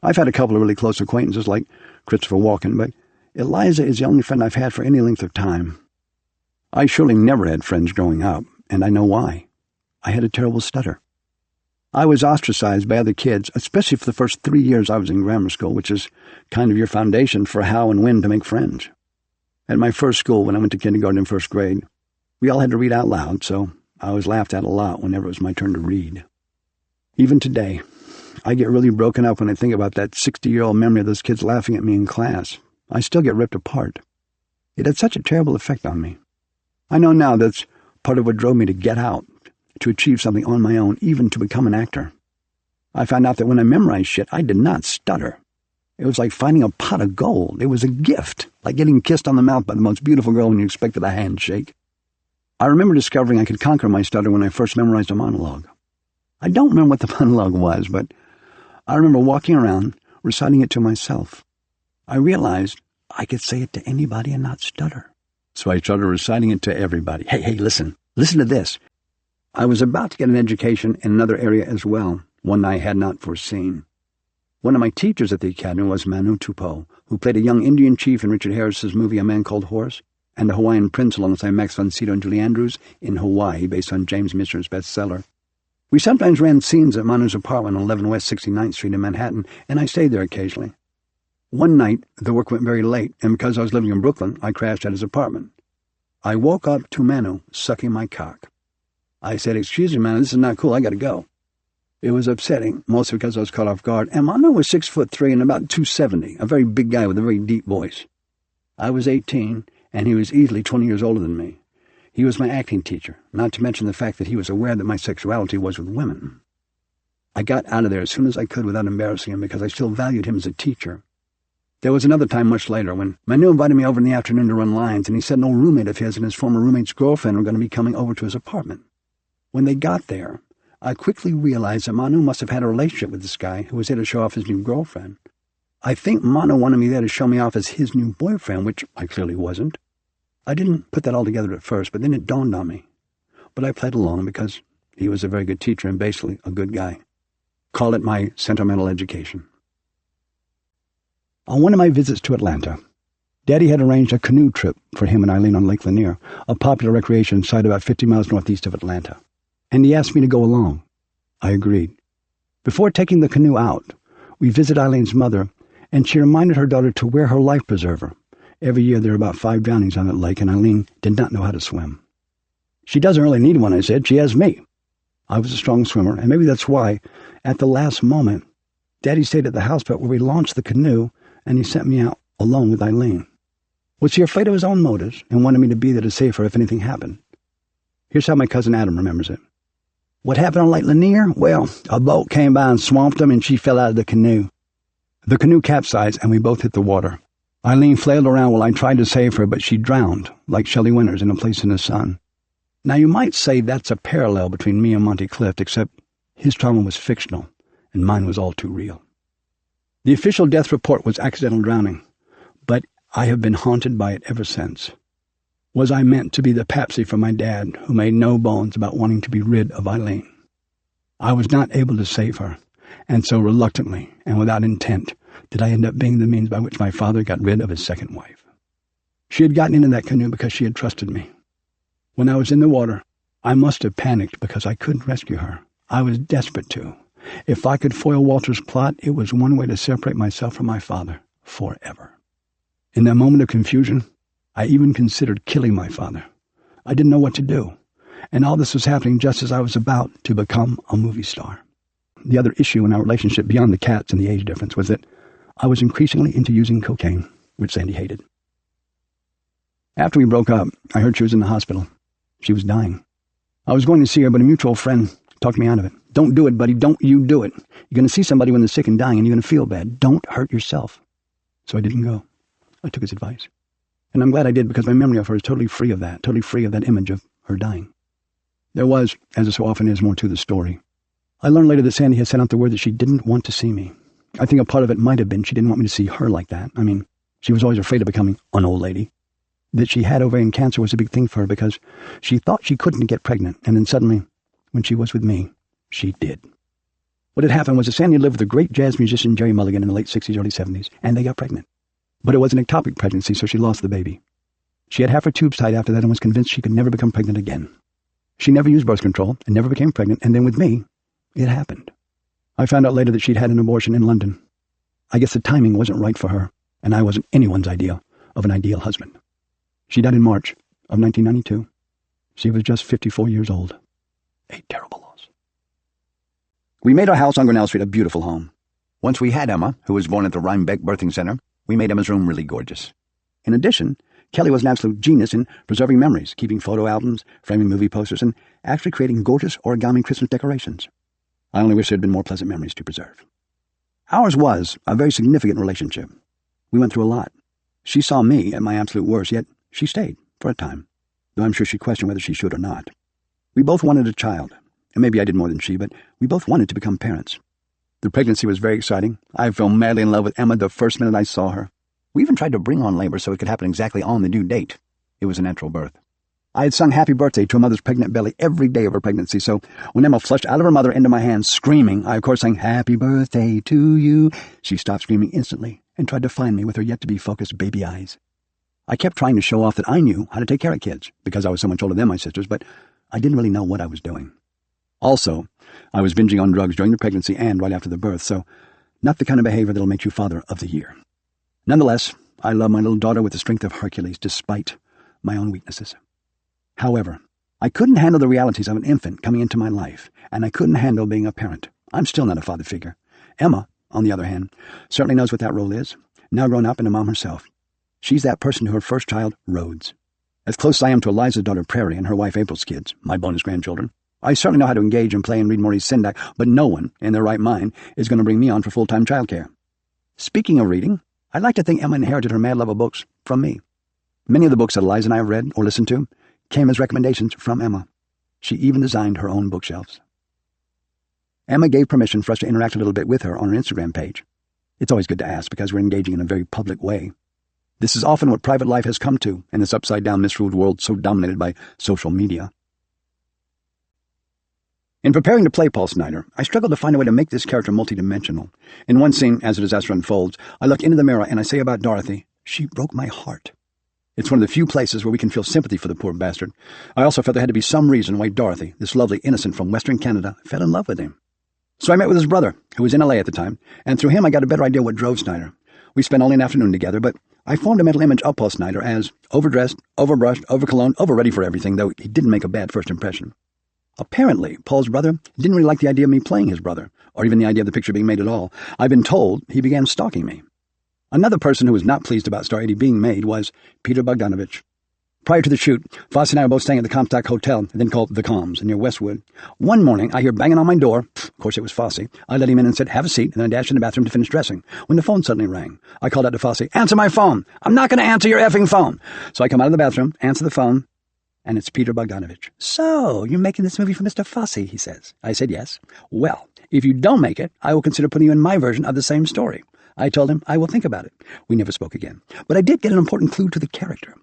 I've had a couple of really close acquaintances like Christopher Walken, but Eliza is the only friend I've had for any length of time. I surely never had friends growing up, and I know why. I had a terrible stutter. I was ostracized by other kids, especially for the first 3 years I was in grammar school, which is kind of your foundation for how and when to make friends. At my first school, when I went to kindergarten and first grade, we all had to read out loud, so I was laughed at a lot whenever it was my turn to read. Even today, I get really broken up when I think about that 60-year-old memory of those kids laughing at me in class. I still get ripped apart. It had such a terrible effect on me. I know now that's part of what drove me to get out, to achieve something on my own, even to become an actor. I found out that when I memorized shit, I did not stutter. It was like finding a pot of gold. It was a gift, like getting kissed on the mouth by the most beautiful girl when you expected a handshake. I remember discovering I could conquer my stutter when I first memorized a monologue. I don't remember what the monologue was, but I remember walking around, reciting it to myself. I realized I could say it to anybody and not stutter. So I started reciting it to everybody. Hey, listen to this. I was about to get an education in another area as well, one I had not foreseen. One of my teachers at the academy was Manu Tupou, who played a young Indian chief in Richard Harris's movie A Man Called Horace, and a Hawaiian prince alongside Max von Sydow and Julie Andrews in Hawaii, based on James Michener's bestseller. We sometimes ran scenes at Manu's apartment on 11 West 69th Street in Manhattan, and I stayed there occasionally. One night, the work went very late, and because I was living in Brooklyn, I crashed at his apartment. I woke up to Manu sucking my cock. I said, "Excuse me, Manu, this is not cool, I gotta go." It was upsetting, mostly because I was caught off guard, and Manu was 6'3" and about 270, a very big guy with a very deep voice. I was 18, and he was easily 20 years older than me. He was my acting teacher, not to mention the fact that he was aware that my sexuality was with women. I got out of there as soon as I could without embarrassing him because I still valued him as a teacher. There was another time much later when Manu invited me over in the afternoon to run lines, and he said an old roommate of his and his former roommate's girlfriend were going to be coming over to his apartment. When they got there, I quickly realized that Manu must have had a relationship with this guy who was there to show off his new girlfriend. I think Manu wanted me there to show me off as his new boyfriend, which I clearly wasn't. I didn't put that all together at first, but then it dawned on me. But I played along because he was a very good teacher and basically a good guy. Call it my sentimental education. On one of my visits to Atlanta, Daddy had arranged a canoe trip for him and Eileen on Lake Lanier, a popular recreation site about 50 miles northeast of Atlanta, and he asked me to go along. I agreed. Before taking the canoe out, we visited Eileen's mother, and she reminded her daughter to wear her life preserver. Every year there are about 5 drownings on that lake, and Eileen did not know how to swim. "She doesn't really need one," I said. "She has me." I was a strong swimmer, and maybe that's why, at the last moment, Daddy stayed at the houseboat where we launched the canoe, and he sent me out alone with Eileen. Was he afraid of his own motives and wanted me to be there to save her if anything happened? Here's how my cousin Adam remembers it. "What happened on Lake Lanier? Well, a boat came by and swamped them, and she fell out of the canoe. The canoe capsized, and we both hit the water. Eileen flailed around while I tried to save her, but she drowned, like Shelley Winters in A Place in the Sun. Now, you might say that's a parallel between me and Monty Clift, except his trauma was fictional, and mine was all too real. The official death report was accidental drowning, but I have been haunted by it ever since. Was I meant to be the patsy for my dad, who made no bones about wanting to be rid of Eileen? I was not able to save her, and so reluctantly and without intent did I end up being the means by which my father got rid of his second wife. She had gotten into that canoe because she had trusted me. When I was in the water, I must have panicked because I couldn't rescue her. I was desperate to. If I could foil Walter's plot, it was one way to separate myself from my father forever. In that moment of confusion, I even considered killing my father. I didn't know what to do, and all this was happening just as I was about to become a movie star. The other issue in our relationship beyond the cats and the age difference was that I was increasingly into using cocaine, which Sandy hated. After we broke up, I heard she was in the hospital. She was dying. I was going to see her, but a mutual friend talked me out of it. "Don't do it, buddy. Don't you do it. You're going to see somebody when they're sick and dying, and you're going to feel bad. Don't hurt yourself." So I didn't go. I took his advice. And I'm glad I did, because my memory of her is totally free of that image of her dying. There was, as it so often is, more to the story. I learned later that Sandy had sent out the word that she didn't want to see me. I think a part of it might have been she didn't want me to see her like that. I mean, she was always afraid of becoming an old lady. That she had ovarian cancer was a big thing for her because she thought she couldn't get pregnant, and then suddenly, when she was with me, she did. What had happened was that Sandy lived with the great jazz musician Jerry Mulligan in the late 60s, early 70s, and they got pregnant. But it was an ectopic pregnancy, so she lost the baby. She had half her tubes tied after that and was convinced she could never become pregnant again. She never used birth control and never became pregnant, and then with me, it happened. I found out later that she'd had an abortion in London. I guess the timing wasn't right for her, and I wasn't anyone's idea of an ideal husband. She died in March of 1992. She was just 54 years old. A terrible loss. We made our house on Grinnell Street a beautiful home. Once we had Emma, who was born at the Rhinebeck Birthing Center, we made Emma's room really gorgeous. In addition, Kelly was an absolute genius in preserving memories, keeping photo albums, framing movie posters, and actually creating gorgeous origami Christmas decorations. I only wish there had been more pleasant memories to preserve. Ours was a very significant relationship. We went through a lot. She saw me at my absolute worst, yet she stayed for a time, though I'm sure she questioned whether she should or not. We both wanted a child, and maybe I did more than she, but we both wanted to become parents. The pregnancy was very exciting. I fell madly in love with Emma the first minute I saw her. We even tried to bring on labor so it could happen exactly on the due date. It was a natural birth. I had sung Happy Birthday to a mother's pregnant belly every day of her pregnancy, so when Emma flushed out of her mother into my hands, screaming, I of course sang Happy Birthday to you. She stopped screaming instantly and tried to find me with her yet-to-be-focused baby eyes. I kept trying to show off that I knew how to take care of kids, because I was so much older than my sisters, but I didn't really know what I was doing. Also, I was binging on drugs during the pregnancy and right after the birth, so not the kind of behavior that'll make you Father of the Year. Nonetheless, I love my little daughter with the strength of Hercules, despite my own weaknesses. However, I couldn't handle the realities of an infant coming into my life, and I couldn't handle being a parent. I'm still not a father figure. Emma, on the other hand, certainly knows what that role is, now grown up and a mom herself. She's that person to her first child, Rhodes. As close as I am to Eliza's daughter, Prairie, and her wife, April's kids, my bonus grandchildren, I certainly know how to engage and play and read Maurice Sendak, but no one, in their right mind, is going to bring me on for full-time childcare. Speaking of reading, I'd like to think Emma inherited her mad love of books from me. Many of the books that Eliza and I have read or listened to came as recommendations from Emma. She even designed her own bookshelves. Emma gave permission for us to interact a little bit with her on her Instagram page. It's always good to ask because we're engaging in a very public way. This is often what private life has come to in this upside-down, misruled world so dominated by social media. In preparing to play Paul Snider, I struggled to find a way to make this character multidimensional. In one scene, as the disaster unfolds, I look into the mirror and I say about Dorothy, she broke my heart. It's one of the few places where we can feel sympathy for the poor bastard. I also felt there had to be some reason why Dorothy, this lovely innocent from Western Canada, fell in love with him. So I met with his brother, who was in LA at the time, and through him I got a better idea what drove Snider. We spent only an afternoon together, but I formed a mental image of Paul Snider as overdressed, overbrushed, overcologned, over-ready for everything, though he didn't make a bad first impression. Apparently, Paul's brother didn't really like the idea of me playing his brother, or even the idea of the picture being made at all. I've been told he began stalking me. Another person who was not pleased about Star 80 being made was Peter Bogdanovich. Prior to the shoot, Fosse and I were both staying at the Comstock Hotel, then called The Coms, near Westwood. One morning, I hear banging on my door. Of course, it was Fosse. I let him in and said, have a seat, and then I dashed in the bathroom to finish dressing, when the phone suddenly rang. I called out to Fosse, answer my phone! I'm not going to answer your effing phone! So I come out of the bathroom, answer the phone, and it's Peter Bogdanovich. So, you're making this movie for Mr. Fosse, he says. I said yes. Well, if you don't make it, I will consider putting you in my version of the same story. I told him I will think about it. We never spoke again. But I did get an important clue to the character.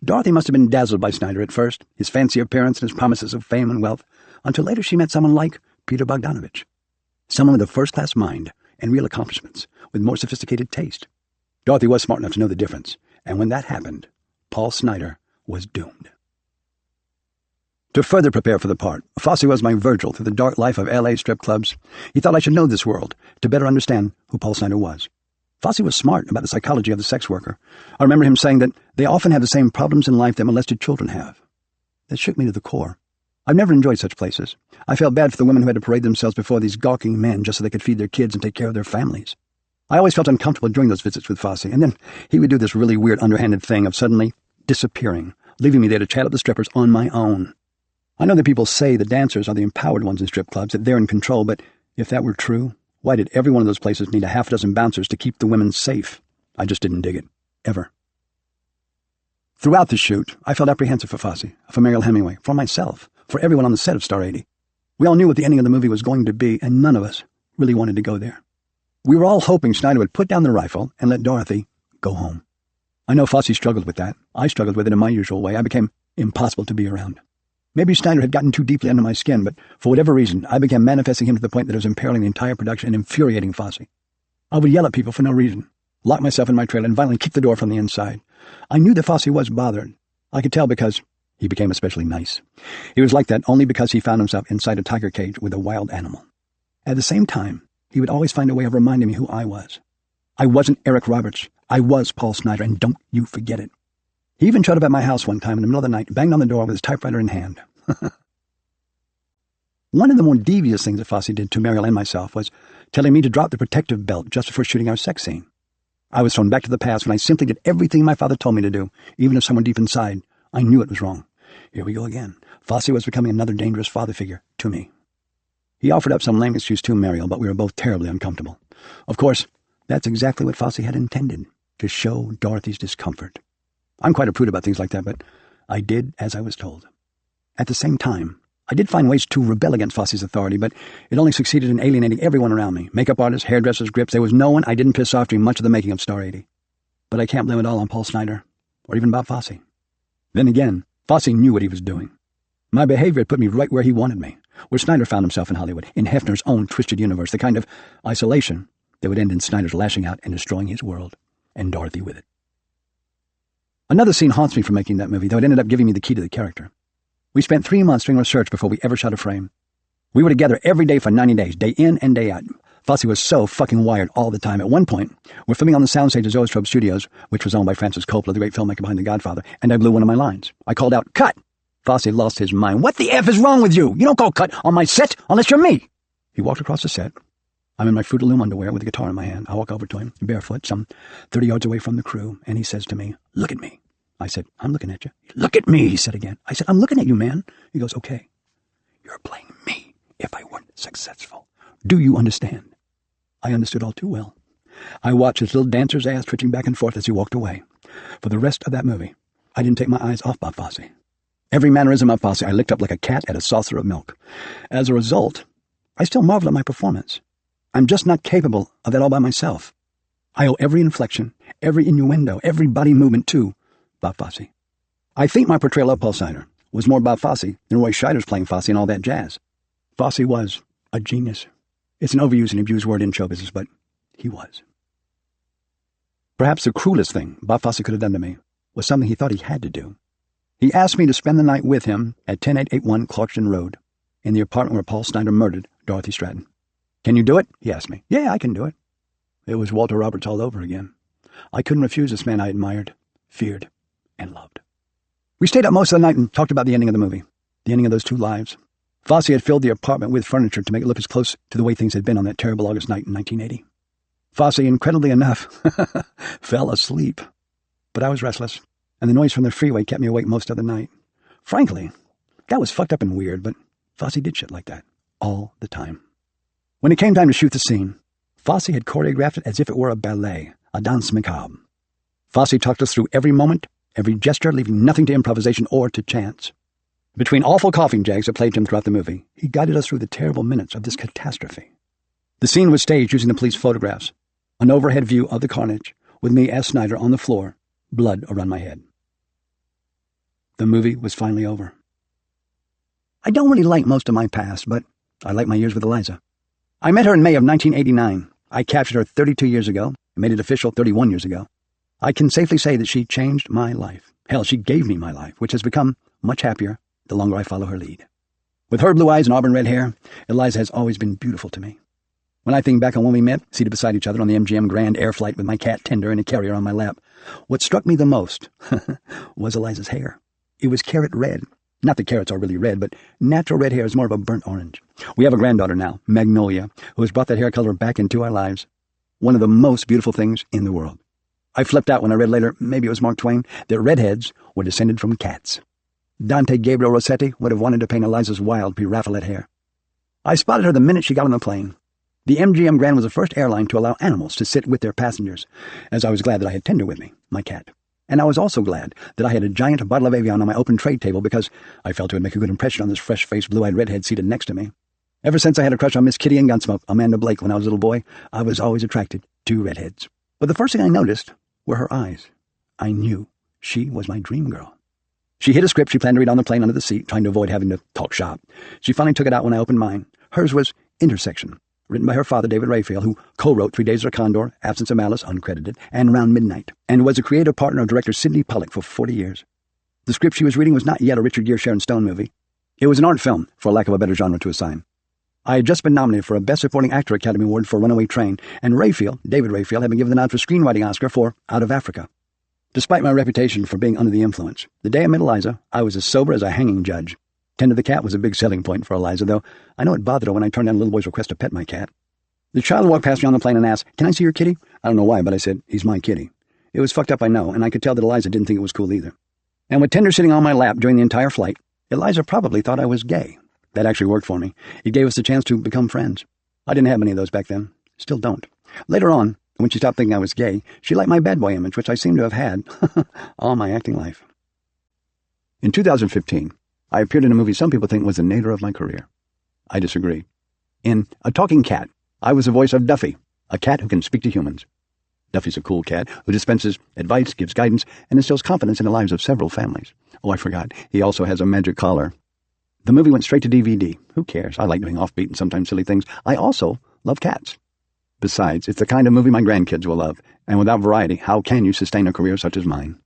Dorothy must have been dazzled by Snider at first, his fancy appearance and his promises of fame and wealth, until later she met someone like Peter Bogdanovich. Someone with a first-class mind and real accomplishments, with more sophisticated taste. Dorothy was smart enough to know the difference, and when that happened, Paul Snider was doomed. To further prepare for the part, Fosse was my Virgil through the dark life of L.A. strip clubs. He thought I should know this world to better understand who Paul Snider was. Fosse was smart about the psychology of the sex worker. I remember him saying that they often have the same problems in life that molested children have. That shook me to the core. I've never enjoyed such places. I felt bad for the women who had to parade themselves before these gawking men just so they could feed their kids and take care of their families. I always felt uncomfortable during those visits with Fosse, and then he would do this really weird underhanded thing of suddenly disappearing, leaving me there to chat up the strippers on my own. I know that people say the dancers are the empowered ones in strip clubs, that they're in control, but if that were true, why did every one of those places need a half dozen bouncers to keep the women safe? I just didn't dig it. Ever. Throughout the shoot, I felt apprehensive for Fosse, for Mariel Hemingway, for myself, for everyone on the set of Star 80. We all knew what the ending of the movie was going to be, and none of us really wanted to go there. We were all hoping Snider would put down the rifle and let Dorothy go home. I know Fosse struggled with that. I struggled with it in my usual way. I became impossible to be around. Maybe Snyder had gotten too deeply under my skin, but for whatever reason, I began manifesting him to the point that it was imperiling the entire production and infuriating Fosse. I would yell at people for no reason, lock myself in my trailer, and violently kick the door from the inside. I knew that Fosse was bothered. I could tell because he became especially nice. He was like that only because he found himself inside a tiger cage with a wild animal. At the same time, he would always find a way of reminding me who I was. I wasn't Eric Roberts. I was Paul Snyder, and don't you forget it. He even showed up at my house one time in the middle of the night, banged on the door with his typewriter in hand. One of the more devious things that Fosse did to Mariel and myself was telling me to drop the protective belt just before shooting our sex scene. I was thrown back to the past when I simply did everything my father told me to do, even if someone deep inside, I knew it was wrong. Here we go again. Fosse was becoming another dangerous father figure to me. He offered up some lame excuse to Mariel, but we were both terribly uncomfortable. Of course, that's exactly what Fosse had intended, to show Dorothy's discomfort. I'm quite a prude about things like that, but I did as I was told. At the same time, I did find ways to rebel against Fosse's authority, but it only succeeded in alienating everyone around me. Makeup artists, hairdressers, grips. There was no one I didn't piss off during much of the making of Star 80. But I can't blame it all on Paul Snyder, or even Bob Fosse. Then again, Fosse knew what he was doing. My behavior had put me right where he wanted me, where Snyder found himself in Hollywood, in Hefner's own twisted universe, the kind of isolation that would end in Snyder's lashing out and destroying his world, and Dorothy with it. Another scene haunts me from making that movie, though it ended up giving me the key to the character. We spent 3 months doing research before we ever shot a frame. We were together every day for 90 days, day in and day out. Fosse was so fucking wired all the time. At one point, we're filming on the soundstage of Zoetrope Studios, which was owned by Francis Coppola, the great filmmaker behind The Godfather, and I blew one of my lines. I called out, "Cut!" Fosse lost his mind. "What the F is wrong with you? You don't go cut on my set unless you're me." He walked across the set. I'm in my Fruit of the Loom underwear with a guitar in my hand. I walk over to him, barefoot, some 30 yards away from the crew, and he says to me, "Look at me." I said, "I'm looking at you." "Look at me," he said again. I said, "I'm looking at you, man." He goes, "Okay, you're playing me if I weren't successful. Do you understand?" I understood all too well. I watched his little dancer's ass twitching back and forth as he walked away. For the rest of that movie, I didn't take my eyes off Bob Fosse. Every mannerism of Fosse I licked up like a cat at a saucer of milk. As a result, I still marvel at my performance. I'm just not capable of that all by myself. I owe every inflection, every innuendo, every body movement to Bob Fosse. I think my portrayal of Paul Snyder was more Bob Fosse than Roy Scheider's playing Fosse and all that jazz. Fosse was a genius. It's an overused and abused word in show business, but he was. Perhaps the cruelest thing Bob Fosse could have done to me was something he thought he had to do. He asked me to spend the night with him at 10881 Clarkston Road, in the apartment where Paul Snyder murdered Dorothy Stratton. "Can you do it?" he asked me. "Yeah, I can do it." It was Walter Roberts all over again. I couldn't refuse this man I admired, feared, and loved. We stayed up most of the night and talked about the ending of the movie, the ending of those two lives. Fosse had filled the apartment with furniture to make it look as close to the way things had been on that terrible August night in 1980. Fosse, incredibly enough, fell asleep. But I was restless, and the noise from the freeway kept me awake most of the night. Frankly, that was fucked up and weird, but Fosse did shit like that all the time. When it came time to shoot the scene, Fosse had choreographed it as if it were a ballet, a danse macabre. Fosse talked us through every moment, every gesture, leaving nothing to improvisation or to chance. Between awful coughing jags that plagued him throughout the movie, he guided us through the terrible minutes of this catastrophe. The scene was staged using the police photographs, an overhead view of the carnage, with me as Snyder on the floor, blood around my head. The movie was finally over. I don't really like most of my past, but I like my years with Eliza. I met her in May of 1989. I captured her 32 years ago and made it official 31 years ago. I can safely say that she changed my life. Hell, she gave me my life, which has become much happier the longer I follow her lead. With her blue eyes and auburn red hair, Eliza has always been beautiful to me. When I think back on when we met, seated beside each other on the MGM Grand Air Flight with my cat Tender in a carrier on my lap, what struck me the most was Eliza's hair. It was carrot red. Not that carrots are really red, but natural red hair is more of a burnt orange. We have a granddaughter now, Magnolia, who has brought that hair color back into our lives. One of the most beautiful things in the world. I flipped out when I read later, maybe it was Mark Twain, that redheads were descended from cats. Dante Gabriel Rossetti would have wanted to paint Eliza's wild Pre-Raphaelite hair. I spotted her the minute she got on the plane. The MGM Grand was the first airline to allow animals to sit with their passengers, as I was glad that I had Tender with me, my cat. And I was also glad that I had a giant bottle of Avion on my open tray table because I felt it would make a good impression on this fresh-faced, blue-eyed redhead seated next to me. Ever since I had a crush on Miss Kitty and Gunsmoke, Amanda Blake, when I was a little boy, I was always attracted to redheads. But the first thing I noticed were her eyes. I knew she was my dream girl. She hid a script she planned to read on the plane under the seat, trying to avoid having to talk shop. She finally took it out when I opened mine. Hers was Intersection, written by her father, David Raphael, who co-wrote 3 Days of a Condor, Absence of Malice, uncredited, and Around Midnight, and was a creative partner of director Sidney Pollack for 40 years. The script she was reading was not yet a Richard Gere Sharon Stone movie. It was an art film, for lack of a better genre to assign. I had just been nominated for a Best Supporting Actor Academy Award for Runaway Train, and David Raphael, had been given the nod for Screenwriting Oscar for Out of Africa. Despite my reputation for being under the influence, the day I met Eliza, I was as sober as a hanging judge. Tender the cat was a big selling point for Eliza, though I know it bothered her when I turned down a little boy's request to pet my cat. The child walked past me on the plane and asked, "Can I see your kitty?" I don't know why, but I said, "He's my kitty." It was fucked up, I know, and I could tell that Eliza didn't think it was cool either. And with Tender sitting on my lap during the entire flight, Eliza probably thought I was gay. That actually worked for me. It gave us a chance to become friends. I didn't have many of those back then. Still don't. Later on, when she stopped thinking I was gay, she liked my bad boy image, which I seem to have had all my acting life. In 2015, I appeared in a movie some people think was the nadir of my career. I disagree. In A Talking Cat, I was the voice of Duffy, a cat who can speak to humans. Duffy's a cool cat who dispenses advice, gives guidance, and instills confidence in the lives of several families. Oh, I forgot. He also has a magic collar. The movie went straight to DVD. Who cares? I like doing offbeat and sometimes silly things. I also love cats. Besides, it's the kind of movie my grandkids will love, and without variety, how can you sustain a career such as mine?